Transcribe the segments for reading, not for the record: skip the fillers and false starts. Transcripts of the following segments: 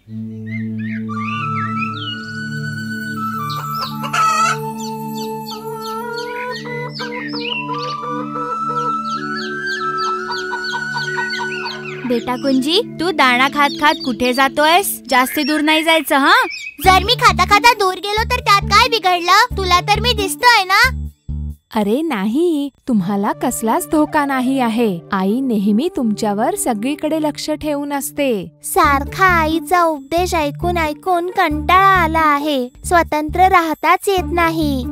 बेटा कुंजी, तू दाणा खात खात कुठे जातोयस? जास्ती दूर नाही जायचं हा. जर मी खाता खाता दूर गेलो तर त्यात काय बिघडलं? तुला तर मी दिसतोय ना. अरे नाही, तुम्हाला कसलाच धोका नाही आहे. आई नेहमी तुमच्यावर सगळीकडे लक्ष ठेवून असते. सारखा आईचा उपदेश ऐकून ऐकून कंटाळा आला आहे. स्वतंत्र राहताच येत नाही.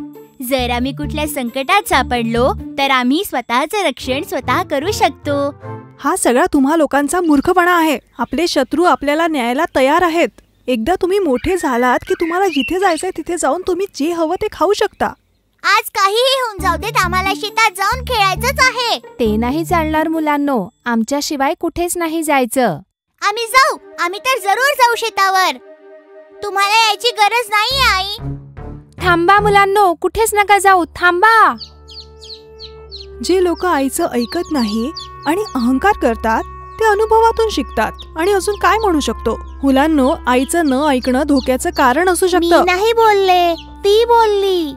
जर आम्ही कुठल्या संकटात सापडलो तर आम्ही स्वतःचे रक्षण स्वतः करू शकतो. हा सगळा तुम्हा लोकांचा मूर्खपणा आहे. आपले शत्रू आपल्याला न्यायला तयार आहेत. एकदा तुम्ही मोठे झालात की तुम्हाला जिथे जायचंय तिथे जाऊन तुम्ही जे हवं ते खाऊ शकता. आज काहीही होऊन जाऊ देत, आम्हाला शेतात जाऊन खेळायचंच आहे. ते नाही चालणार मुलांनो, आमच्याशिवाय कुठेच नाही जायचं. आम्ही जाऊ, आम्ही तर जरूर जाऊ शेतावर. तुम्हाला यायची गरज नाहीये आई. थांबा मुलांनो, कुठेच नका जाऊ, थांबा. जे लोक आईचं ऐकत नाही आणि अहंकार करतात ते अनुभवातून शिकतात. आणि अजून काय म्हणू शकतो? मुलांनो, आईचं न ऐकणं धोक्याचं कारण असू शकतं. मी नाही बोलले, ती बोलली.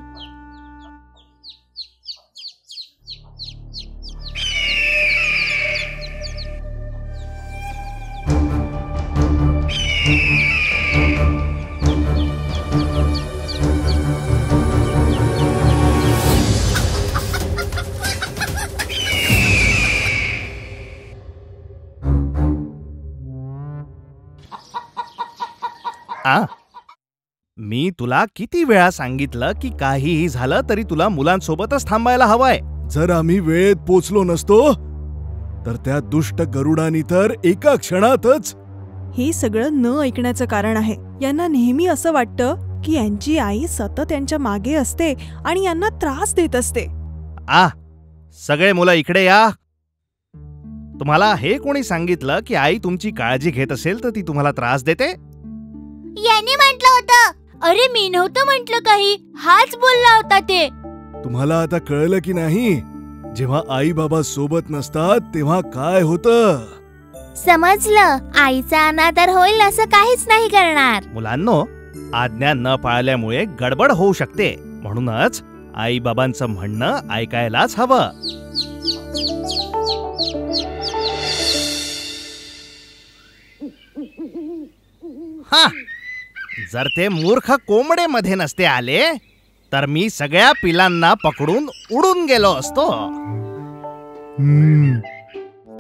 मी तुला किती वेळा सांगितलं की काहीही झालं तरी तुला मुलांसोबतच थांबायला हवंय. जर आम्ही वेळेत पोचलो नसतो तर त्या दुष्ट गरुडानी तर एका क्षणातच. हे सगळं न ऐकण्याचं कारण आहे. यांना नेहमी असं वाटतं की यांची आई सतत यांच्या मागे असते आणि यांना त्रास देत असते. सगळे मुलं इकडे या. तुम्हाला हे कोणी सांगितलं की आई तुमची काळजी घेत असेल तर ती तुम्हाला त्रास देते? यांनी म्हटलं होतं. अरे मी नव्हतं म्हटलं काही, हाच बोलला होता ते. तुम्हाला आता कळलं की नाही, जेव्हा आई बाबा सोबत नसतात तेव्हा काय होतं? समजलं. आईचा अनादर होईल असं काहीच नाही करणार. मुलांनो, आज्ञा न पाळल्यामुळे गडबड होऊ शकते. म्हणूनच आई बाबांचं म्हणणं ऐकायलाच हवं. जर ते मूर्ख कोंबडे मध्ये नसते आले तर मी सगळ्या पिलांना पकडून उडून गेलो असतो.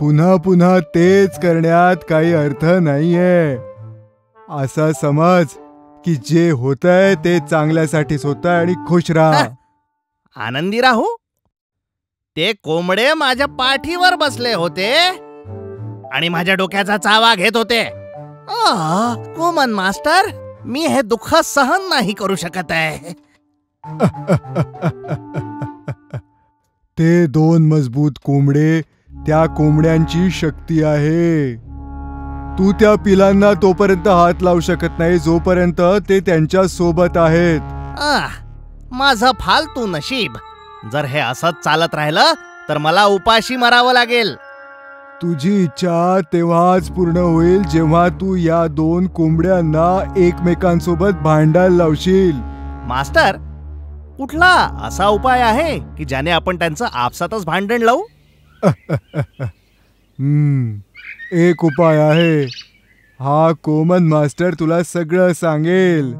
पुन्हा पुन्हा तेच करण्यात काही अर्थ नाहीये. असा समज की जे होतंय ते चांगल्यासाठीच होतंय आणि खुश राहा. आनंदी राहू. ते कोंबडे माझ्या पाठीवर बसले होते आणि माझ्या डोक्याचा चावा घेत होते. कोमन मास्टर, मी हे दुःख सहन नाही करू शकत आहे. ते दोन मजबूत कोंबडे, त्या कोंबड्यांची शक्ती आहे. तू त्या पिलांना तोपर्यंत हात लावू शकत नाही जोपर्यंत ते त्यांच्या सोबत आहेत. माझं फालतू नशीब. जर हे असंच चालत राहिलं तर मला उपाशी मरावं लागेल. तुझी इच्छा तेव्हाच पूर्ण होईल जेव्हा तू या दोन कोंबड्यांना एकमेकांसोबत भांडायला लावशील. मास्टर, कुठला असा उपाय आहे की ज्याने आपण त्यांचं आपसातच भांडण लावू? एक उपाय आहे. हा कोमन मास्टर तुला सगळं सांगेल.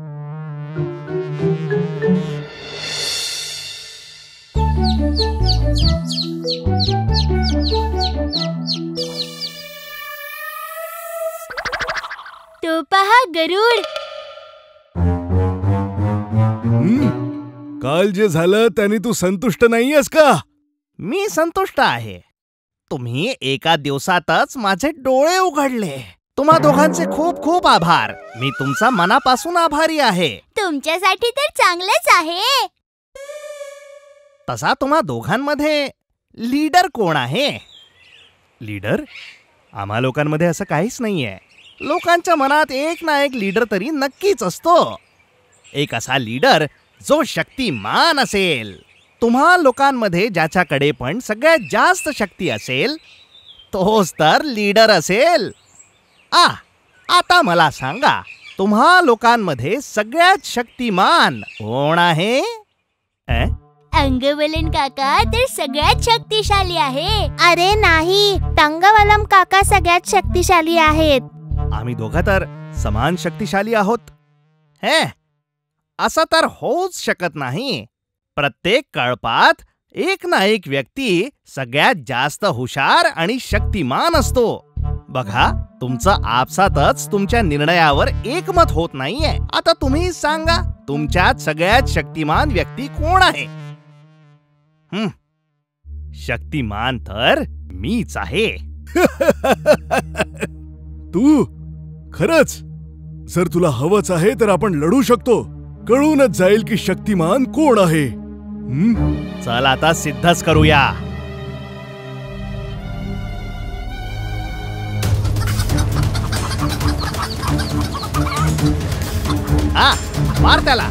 तो पहा गरुड. काल जे झालं त्याने तू संतुष्ट नाहीयेस का? मी संतुष्ट आहे. तुम्ही एका दिवसातच माझे डोळे उघडले. तुम्हा दोघांचे खूप खूप आभार. मी तुमचा मनापासून आभारी आहे. तुमच्यासाठी तर चांगलंच आहे. तसा तुम्हा दोघांमध्ये लीडर कोण आहे? लीडर? आम्हा लोकांमध्ये असं काहीच नाहीये. लोकांच्या मनात एक ना एक लीडर तरी नक्कीच असतो. एक असा लीडर जो शक्तिमान असेल. तुम्हा लोकांमध्ये ज्याच्याकडे पण सगळ्यात जास्त शक्ती असेल तोच तर लीडर असेल. आता मला सांगा, तुम्हा लोकांमध्ये सगळ्यात शक्तिमान कोण आहे? अंगवलन काका तर सगळ्यात शक्तिशाली आहे. अरे नाही, तंगवलम काका सगळ्यात शक्तिशाली आहेत. आम्ही दोघं तर समान शक्तिशाली आहोत. असं तर होऊच शकत नाही. प्रत्येक कळपात एक ना एक व्यक्ती सगळ्यात जास्त हुशार आणि शक्तिमान असतो. बघा, तुमचं आपसातच तुमच्या निर्णयावर एकमत होत नाहीये. आता तुम्ही सांगा, तुमच्यात सगळ्यात शक्तिमान व्यक्ती कोण आहे? शक्तिमान तर मीच आहे. तू खरंच? जर तुला हवंच आहे तर आपण लढू शकतो. कळूनच जाईल की शक्तिमान कोण आहे. चल आता सिद्धच करूया. मार त्याला.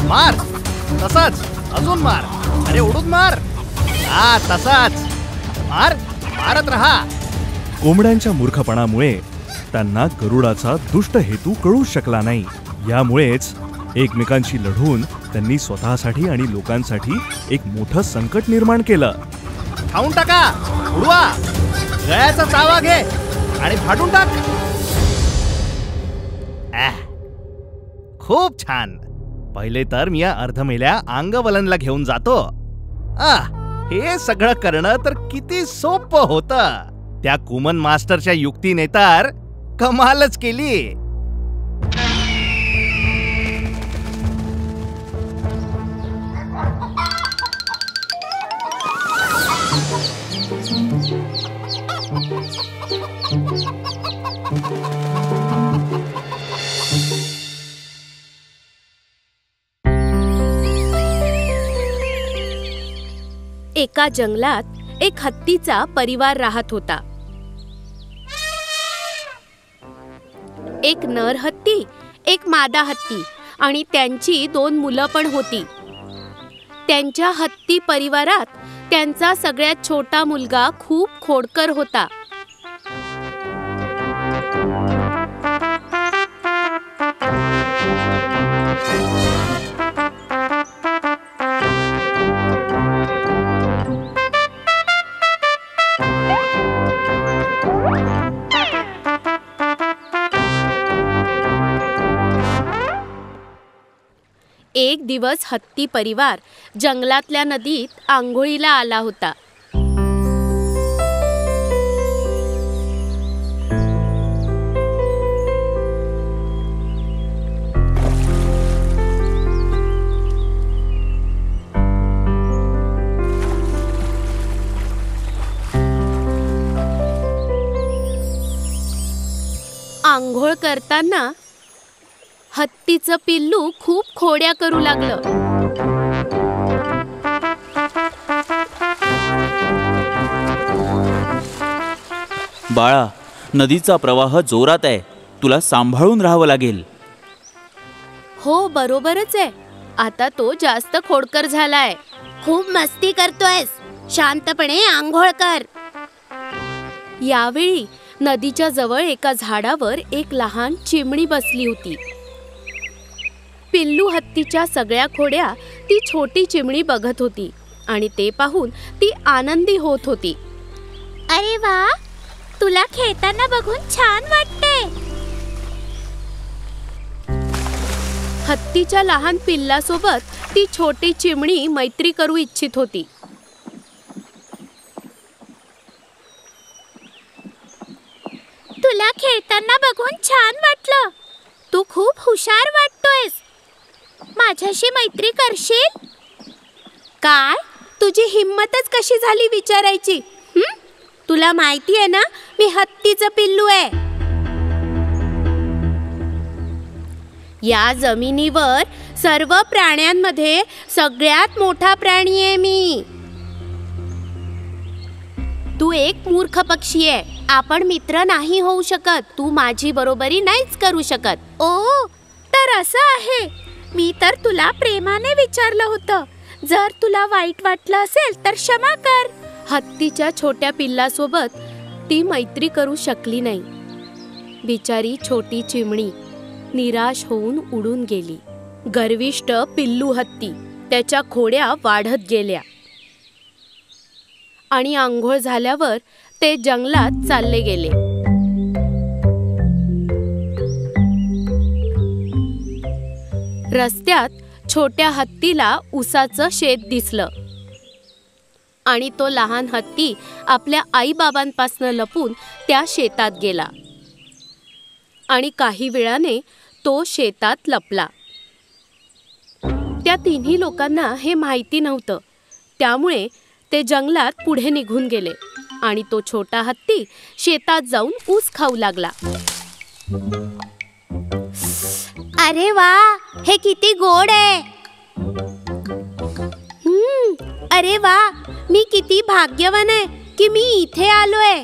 मार. तसाच अजून मार. अरे उडून मार. तसाच मार. मारत राहा. कोंबड्यांच्या मूर्खपणामुळे त्यांना गरुडाचा दुष्ट हेतू कळू शकला नाही. यामुळेच एकमेकांशी लढून त्यांनी स्वतःसाठी आणि लोकांसाठी एक मोठं संकट निर्माण केलं. खाऊन टाका. उडवा. गळ्याचा चावा घे आणि फाडून टाक. खूप छान. पहिले तर मी या अर्धमेल्या अंगवलनला घेऊन जातो. हे सगळं करणं तर किती सोपं होतं. त्या कुमन मास्टरच्या युक्तीने तर कमालच केली. एका जंगलात एक हत्तीचा परिवार राहत होता. एक नर हत्ती, एक मादा हत्ती आणि त्यांची 2 मुलं पण होती. त्यांच्या हत्ती परिवारात त्यांचा सगळ्यात छोटा मुलगा खूप खोडकर होता. एक दिवस हत्ती परिवार जंगलातल्या नदीत आंघोळीला आला होता. आंघोळ करताना हत्तीचं पिल्लू खूप खोड्या करू लागलं. बाळा, नदीचा प्रवाह जोरात आहे. तुला सांभाळून राहावं लागेल. हो, बरोबरच आहे. आता तो जास्त खोडकर झालाय. खूप मस्ती करतोयस. शांतपणे आंघोळ कर. यावेळी नदीच्या जवळ एका झाडावर एक लहान चिमणी बसली होती. पिल्लू हत्तीच्या सगळ्या खोड्या ती छोटी चिमणी बघत होती आणि ते पाहून ती आनंदी होत होती. अरे वा, तुला खेळताना बघून छान वाटते. हत्तीच्या लहान पिल्लासोबत ती छोटी चिमणी मैत्री करू इच्छित होती. तुला खेळताना बघून छान वाटलं. तू खूप हुशार वाटतोयस. माझ्याशी मैत्री करशील? काय? तुझी हिम्मतच कशी झाली विचारायची? तुला माहिती आहे ना, मी हत्तीचं पिल्लू आहे. या जमिनीवर सर्व प्राण्यांमध्ये सगळ्यात मोठा प्राणी आहे मी. तू एक मूर्ख पक्षी आहे. आपण मित्र नाही होऊ शकत. तू माझी बरोबरी नाहीच करू शकत. ओ, तर असं आहे. मी तर तुला प्रेमाने विचारलं होतं. जर तुला वाईट वाटलं असेल तर क्षमा कर. हत्तीच्या छोट्या पिल्लासोबत ती मैत्री करू शकली नाही. बिचारी छोटी चिमणी निराश होऊन उडून गेली. गर्विष्ठ पिल्लू हत्ती त्याच्या खोड्या वाढत गेल्या आणि आंघोळ झाल्यावर ते जंगलात चालले गेले. रस्त्यात छोट्या हत्तीला उसाचं शेत दिसलं आणि तो लहान हत्ती आपल्या आईबाबांपासनं लपून त्या शेतात गेला आणि काही वेळाने तो शेतात लपला. त्या तिन्ही लोकांना हे माहिती नव्हतं, त्यामुळे ते जंगलात पुढे निघून गेले आणि तो छोटा हत्ती शेतात जाऊन ऊस खाऊ लागला. अरे वा, हे किती गोड आहे. अरे वा, मी किती भाग्यवान आहे की मी इथे आलोय.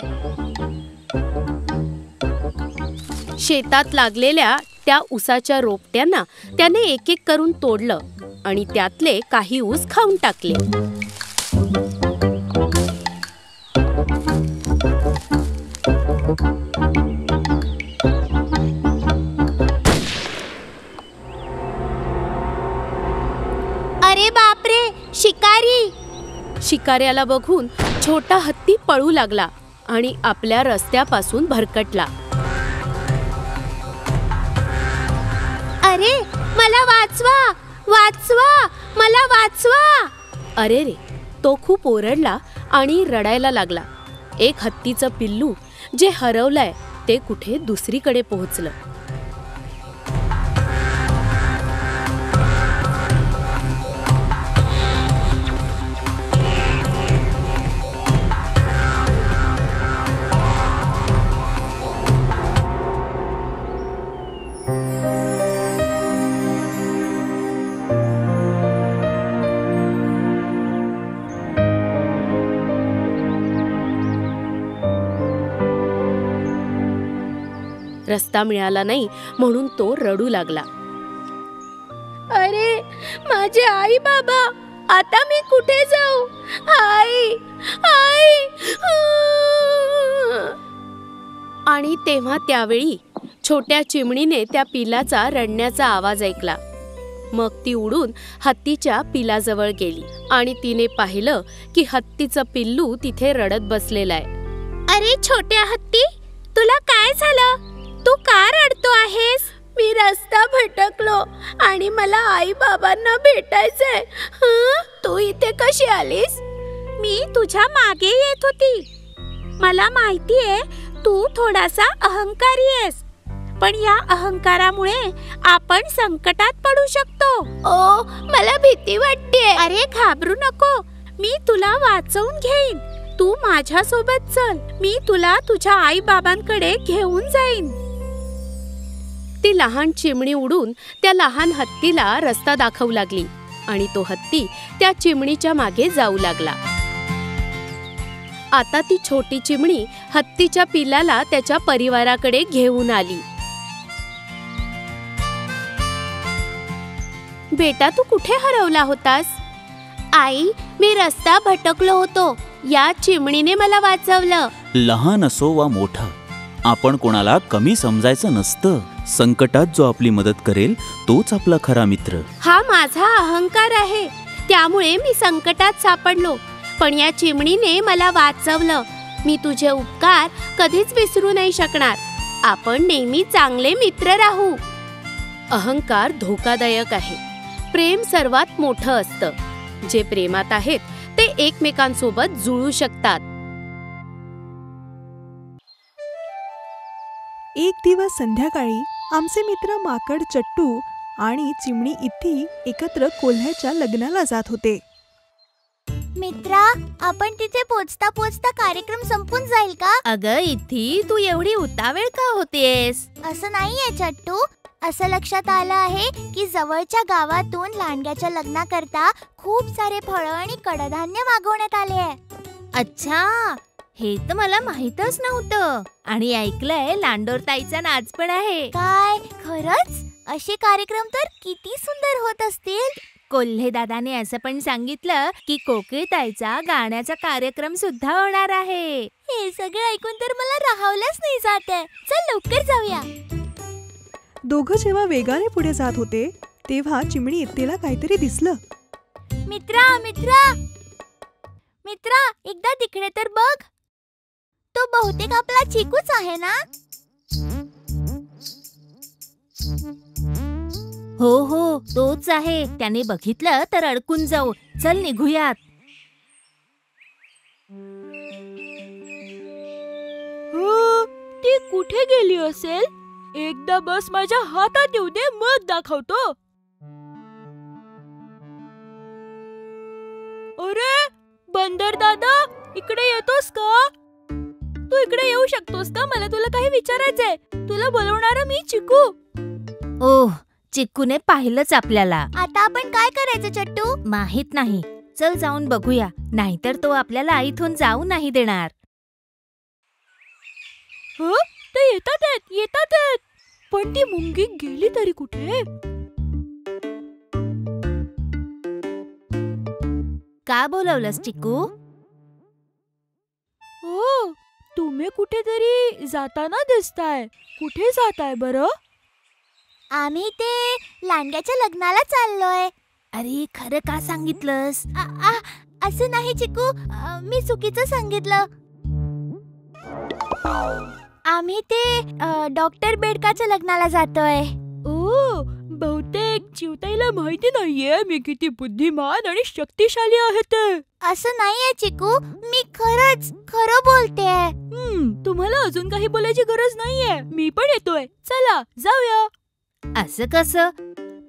शेतात लागलेल्या त्या ऊसाच्या रोपट्यांना त्याने एक एक करून तोडलं आणि त्यातले काही ऊस खाऊन टाकले. अरे बापरे, शिकारी. शिकाऱ्याला बघून छोटा हत्ती पळू लागला आणि आपल्या रस्त्यापासून भरकटला. अरे, मला वाचवा, वाचवा, मला वाचवा. अरे रे, तो खूप ओरडला आणि रडायला लागला. एक हत्तीचं पिल्लू जे हरवलंय ते कुठे दुसरीकडे पोहोचलं. रस्ता मिळाला नाही म्हणून तो रडू लागला. अरे माझे आई बाबा, आता मी कुठे जाऊ? आई, आई. आणि तेव्हा त्यावेळी छोट्या चिमणीने त्या पिलाचा रडण्याचा आवाज ऐकला. मग ती उडून हत्तीच्या पिलाजवळ गेली आणि तिने पाहिलं की हत्तीचं पिल्लू तिथे रडत बसलेलं आहे. अरे छोट्या हत्ती, तुला काय झालं? तू का रडतो आहेस? मी रस्ता भटकलो आणि मला आई बाबांना भेटायचंय. तू इथे कशी आलीस? मी तुझ्या मागे येत होती. मला माहितीये तू थोडासा अहंकारी आहेस, पण या अहंकारामुळे आपण संकटात पडू शकतो. ओ, मला भीती वाटते. अरे घाबरू नको, मी तुला वाचवून घेईन. तू माझ्या सोबत चल, मी तुला तुझ्या आई बाबांकडे घेऊन जाईन. ती लहान चिमणी उडून त्या लहान हत्तीला रस्ता दाखवू लागली आणि तो हत्ती त्या चिमणीच्या मागे जाऊ लागला. आता ती छोटी चिमणी हत्तीच्या पिलाला त्याच्या परिवाराकडे घेऊन आली. बेटा, तू कुठे हरवला होतास? आई, मी रस्ता भटकलो होतो. या चिमणीने मला वाचवलं. लहान असो वा मोठा, आपण कोणाला कमी समजायचं नसतं. संकटात जो आपली मदत करेल तोच आपला खरा मित्र. हा माझा अहंकार आहे, त्यामुळे मी संकटात सापडलो. पण या चिमणीने मला वाचवलं. मी तुझे उपकार कधीच विसरू नाही शकणार. आपण नेहमी चांगले मित्र राहू. अहंकार धोकादायक आहे. प्रेम सर्वात मोठं असतं. जे प्रेमात आहेत ते एकमेकांसोबत जुळू शकतात. एक दिवस संध्याकाळी आमचे मित्र माकड चट्टू आणि चिमणी इथी एकत्र कोल्ह्याच्या लग्नाला जात होते. मित्रा, आपण तिथे पोचता पोचता कार्यक्रम संपून जाईल का? अगं इथी, तू एवढी उतावेळ का होतेस? असं नाहीये चट्टू. असं लक्षात आलं आहे की जवळच्या गावातून लांडग्याच्या लग्नाकरता खूप सारे फळं आणि कडधान्य मागवण्यात आले आहे. अच्छा, हे तर मला माहीतच नव्हतं. आणि ऐकलंय लांडोरताईचा नाच पण आहे. काय खरंच? असे कार्यक्रम तर किती सुंदर होत असतील. कोल्हे दादाने असं पण सांगितलं की कोकिळताईचा गाण्याचा कार्यक्रम सुद्धा होणार आहे. हे सगळं ऐकून तर मला राहावलंच नाही जात आहे. चल लवकर जाऊया. दोघं जेव्हा वेगाने पुढे जात होते तेव्हा चिमणी इत्तेला काहीतरी दिसलं. मित्रा मित्रा मित्रा, एकदा तिकडे तर बघ. तो बहुतेक आपला चिकूच आहे ना? हो हो, तोच आहे. त्याने बघितलं तर अडकून जाऊ. चल निघूयात. ती कुठे गेली असेल? एकदा बस माझ्या हातात येऊ दे, मग दाखवतो. अरे बंदर दादा, इकडे येतोस का? तू इकडे येऊ शकतोस का? मला तुला काही विचारायचंय. तुला बोलवणारा मी चिकू. ओह, चिक्कूने पाहिलंच आपल्याला. आता आपण काय करायचं चट्टू? माहित नाही. चल जाऊन बघूया, नाहीतर तो आपल्याला इथून जाऊ नाही देणार. ते येतात. पण ती मुंगी गेली तरी कुठे? का बोलवलंस चिक्कू? हो, तुम्ही कुठेतरी जाताना दिसताय. कुठे जाताय बरं? आम्ही ते लांडग्याच्या लग्नाला चाललोय. अरे खरं का सांगितलंस? असं नाही चिकू, मी चुकीचं सांगितलं. आम्ही ते डॉक्टर बेडकाच्या लग्नाला जातोय. ओ, बहुतेक चिवताईला माहिती नाहीये मी किती बुद्धिमान आणि शक्तिशाली आहे ते. असं नाहीये चिकू, मी खरं बोलतेय. तुम्हाला अजून काही बोलायची गरज नाहीये. मी पण येतोय. चला जाऊया. असं कसं?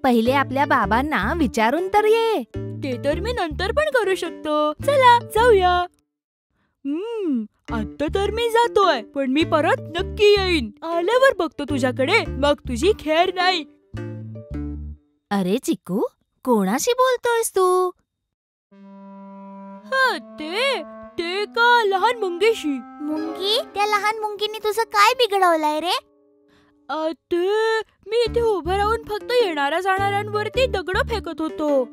पहिले आपल्या बाबांना विचारून तर ये. ते तर मी नंतर पण करू शकतो. चला जाऊया. आता तर मी जातोय, पण मी परत नक्की येईन. आल्यावर बघतो तुझ्याकडे, मग तुझी खेर नाही. अरे चिक्कू, कोणाशी बोलतोयस तू? ते का लहान मुंगीशी. मुंगी? त्या लहान मुंगीने तुझं काय बिघडवलंय रे? मी इथे उभं राहून फक्त येणाऱ्या जाणाऱ्यांवरती दगड फेकत होतो.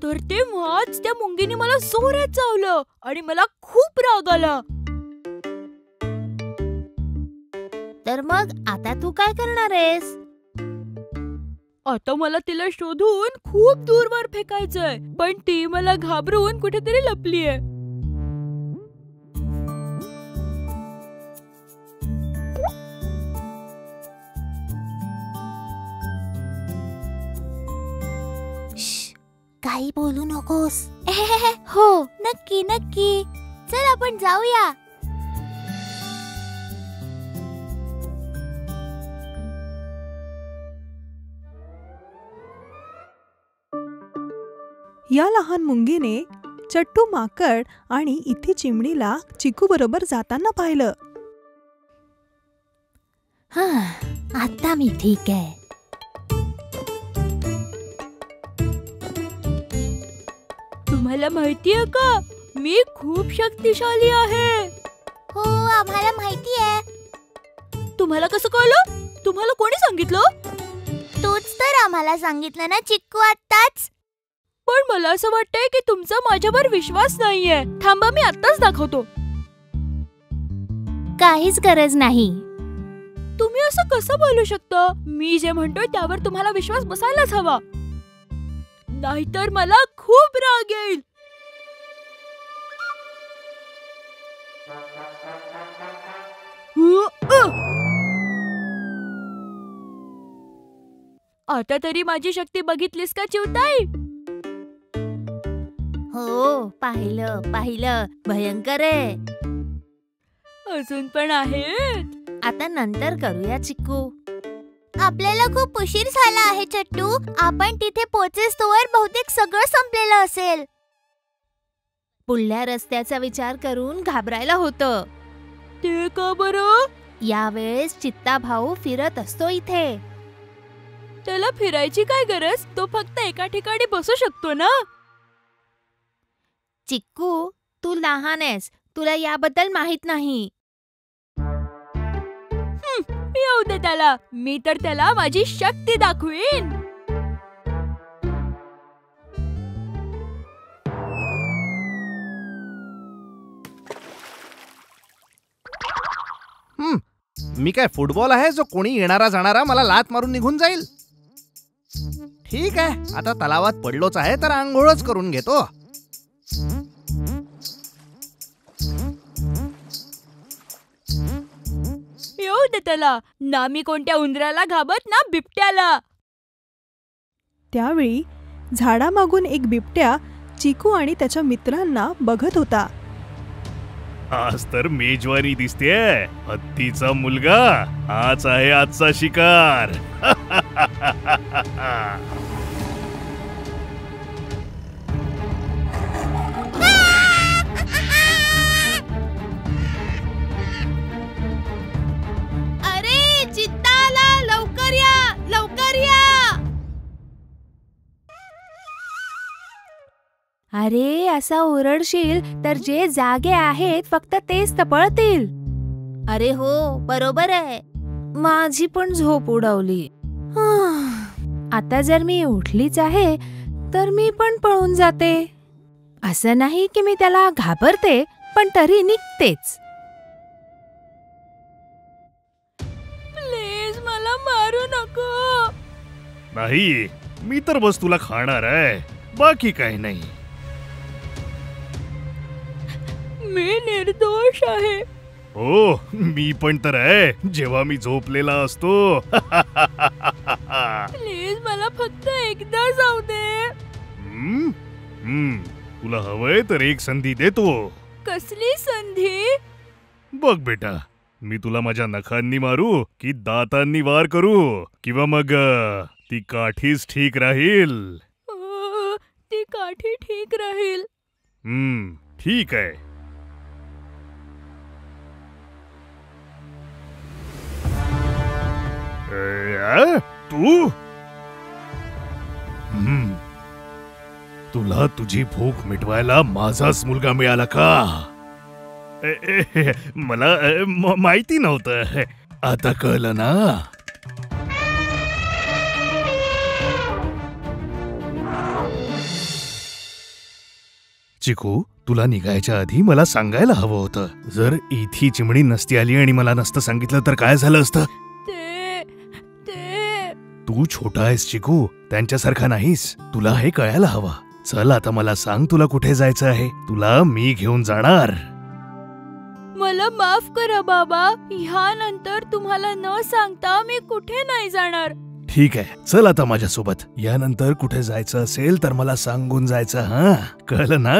तर तेव्हाच त्या मुंगीने मला जोरात चावलं आणि मला खूप राग आला. तर मग आता तू काय करणार आहेस? आता मला तिला शोधून खूप दूरवर फेकायचंय, पण ती मला घाबरून कुठेतरी लपलीये. काही बोलू नकोस. हो, नक्की. चल आपण जाऊया. या लहान मुंगीने चट्टू माकड आणि इथे चिमणीला चिकू बरोबर जाताना पाहिलं. आता मी ठीक आहे. तुम्हाला माहितीये का, मी खूप शक्तिशाली आहे. हो, आम्हाला माहिती आहे. तुम्हाला कसं कळलं? तुम्हाला कोणी सांगितलं? तूच तर आम्हाला सांगितलं ना चिक्कू आत्ताच. पण मला असं वाटतंय की तुमचा माझ्यावर विश्वास नाहीये. थांबा, मी आत्ताच दाखवतो. काहीच गरज नाही. तुम्ही असं कसं बोलू शकता? मी जे म्हणतोय त्यावर तुम्हाला विश्वास बसायलाच हवा, नाहीतर मला खूप राग येईल. आता तरी माझी शक्ती बघितलीस का चिवताई? हो, पाहिलं. भयंकर आहे. अजून पण आहे. आता नंतर करूया चिक्कू. आपल्याला खूप उशीर झाला आहे चट्टू. आपण तिथे पोहोचेस्तोवर बहुतेक सगळं संपलेलं असेल. पुढल्या रस्त्याचा विचार करून घाबरायला होतं. ते का बरं? यावेळेस चित्ता भाऊ फिरत असतो इथे. त्याला फिरायची काय गरज? तो फक्त एका ठिकाणी बसू शकतो ना. चिक्कू, तू लहान आहेस, तुला याबद्दल माहित नाही. येऊ दे त्याला. मी तर त्याला माझी शक्ती दाखवीन. मी काय फुटबॉल आहे जो कोणी येणारा जाणारा मला लात मारून निघून जाईल? ठीक आहे, आता तलावात पडलोच आहे तर आंघोळच करून घेतो. येऊ दे त्याला. ना मी कोणत्या उंदराला घाबरत ना बिबट्याला. त्यावेळी झाडामागून एक बिबट्या चिकू आणि त्याच्या मित्रांना बघत होता. आज तर मेजवानी दिसतेय. हत्तीचा मुलगा हाच आहे आजचा शिकार. अरे चित्ताला, लवकर या, लवकर या. अरे असा ओरडशील तर जे जागे आहेत फक्त तेच तपळतील. अरे हो, बरोबर आहे. माझी पण झोप उडवली. आता जर मी उठलीच आहे तर मी पण पळून जाते. असं नाही की मी त्याला घाबरते, पण तरी निघतेच. प्लीज मला मारू नको. नाही, मी तर बस तुला खाणार आहे, बाकी काही नाही. मी निर्दोष आहे. हो, मी पण तर आहे, जेव्हा मी झोपलेला असतो. प्लीज मला फक्त एकदा जाऊ दे. तुला हवंय तर एक संधी देतो. कसली संधी? बघ बेटा, मी तुला माझ्या नखांनी मारू की दातांनी वार करू, किंवा मग ती काठीच ठीक राहील? ती काठी ठीक राहील. ठीक आहे. तू तुला तुझी भूक मिटवायला माझाच मुलगा मिळाला का? मला माहिती नव्हतं. आता कळलं ना? चिकू, तुला निघायच्या आधी मला सांगायला हवं होतं. जर इथी चिमणी नसती आली आणि मला नसतं सांगितलं तर काय झालं असतं? तू छोटा आहेस चिकू, त्यांच्यासारखा नाहीस. तुला हे कळायला हवं. चल आता मला सांग, तुला कुठे जायचं आहे? तुला मी घेऊन जाणार. मला माफ करा बाबा. ह्यानंतर तुम्हाला न सांगता मी कुठे नाही जाणार. ठीक आहे, चल आता माझ्यासोबत. यानंतर कुठे जायचं असेल तर मला सांगून जायचं. हा, कळलं ना?